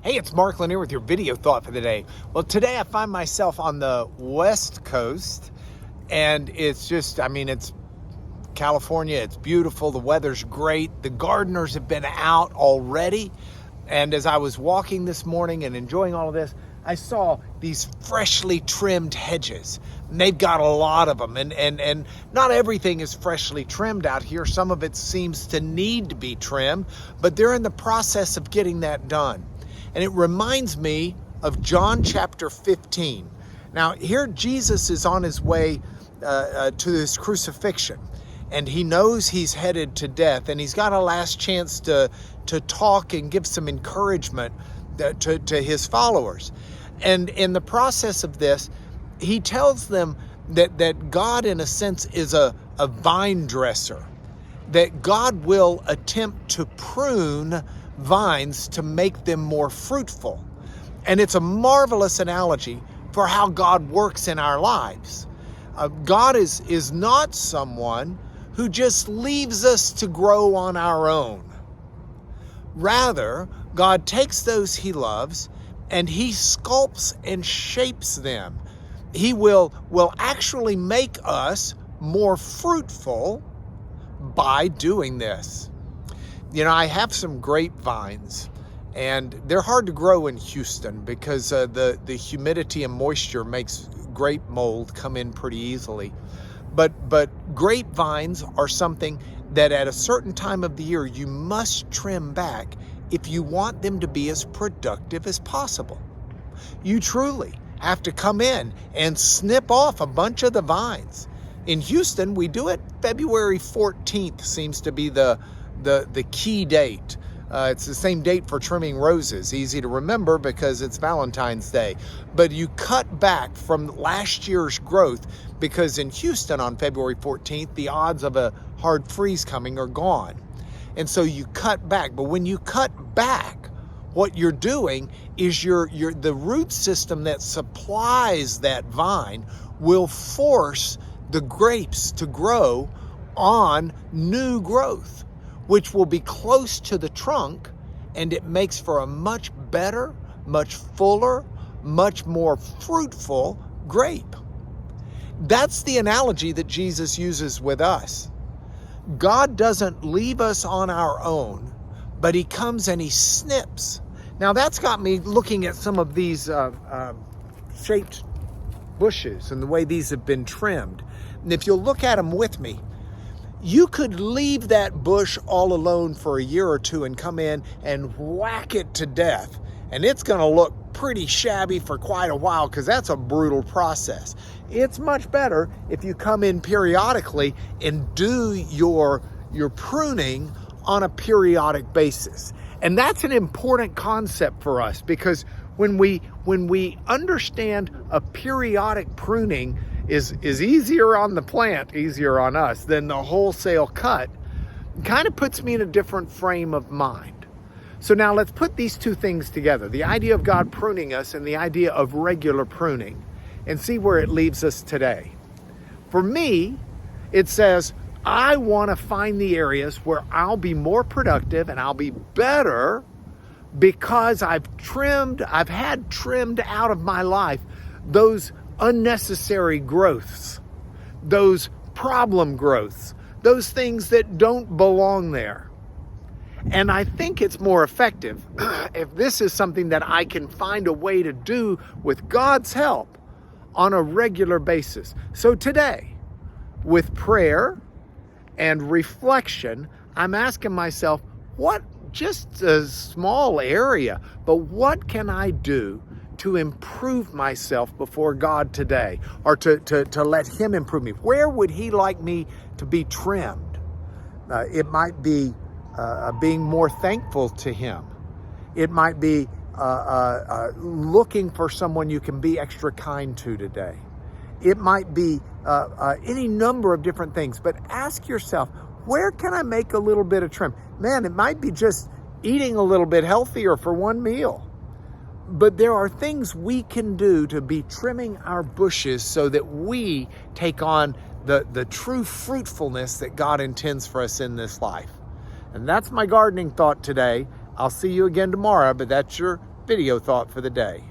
Hey, it's Mark Lanier with your video thought for the day. Well, today I find myself on the West Coast, and it's California. It's beautiful. The weather's great. The gardeners have been out already. And as I was walking this morning and enjoying all of this, I saw these freshly trimmed hedges. And they've got a lot of them. And not everything is freshly trimmed out here. Some of it seems to need to be trimmed, but they're in the process of getting that done. And it reminds me of John chapter 15. Now, here Jesus is on his way to his crucifixion, and he knows he's headed to death, and he's got a last chance to talk and give some encouragement to his followers. And in the process of this, he tells them that God, in a sense, is a vine dresser, that God will attempt to prune vines to make them more fruitful. And it's a marvelous analogy for how God works in our lives. God is not someone who just leaves us to grow on our own. Rather, God takes those he loves and he sculpts and shapes them. He will actually make us more fruitful by doing this. You know, I have some grapevines, and they're hard to grow in Houston because the humidity and moisture makes grape mold come in pretty easily. But grapevines are something that at a certain time of the year you must trim back if you want them to be as productive as possible. You truly have to come in and snip off a bunch of the vines. In Houston, we do it February 14th seems to be the key date. It's the same date for trimming roses. Easy to remember because it's Valentine's Day. But you cut back from last year's growth because in Houston on February 14th, the odds of a hard freeze coming are gone. And so you cut back. But when you cut back, what you're doing is the root system that supplies that vine will force the grapes to grow on new growth, which will be close to the trunk, and it makes for a much better, much fuller, much more fruitful grape. That's the analogy that Jesus uses with us. God doesn't leave us on our own, but he comes and he snips. Now that's got me looking at some of these shaped bushes and the way these have been trimmed. And if you'll look at them with me, you could leave that bush all alone for a year or two and come in and whack it to death. And it's going to look pretty shabby for quite a while because that's a brutal process. It's much better if you come in periodically and do your pruning on a periodic basis. And that's an important concept for us because when we understand a periodic pruning is easier on the plant, easier on us than the wholesale cut, it kind of puts me in a different frame of mind. So now let's put these two things together, the idea of God pruning us and the idea of regular pruning, and see where it leaves us today. For me, it says, I want to find the areas where I'll be more productive and I'll be better because I've had trimmed out of my life those unnecessary growths, those problem growths, those things that don't belong there. And I think it's more effective if this is something that I can find a way to do with God's help on a regular basis. So today, with prayer and reflection, I'm asking myself, just a small area, but what can I do to improve myself before God today, or to let him improve me? Where would he like me to be trimmed? It might be being more thankful to him. It might be looking for someone you can be extra kind to today. It might be any number of different things, but ask yourself, where can I make a little bit of trim? Man, it might be just eating a little bit healthier for one meal. But there are things we can do to be trimming our bushes so that we take on the true fruitfulness that God intends for us in this life. And that's my gardening thought today. I'll see you again tomorrow, but that's your video thought for the day.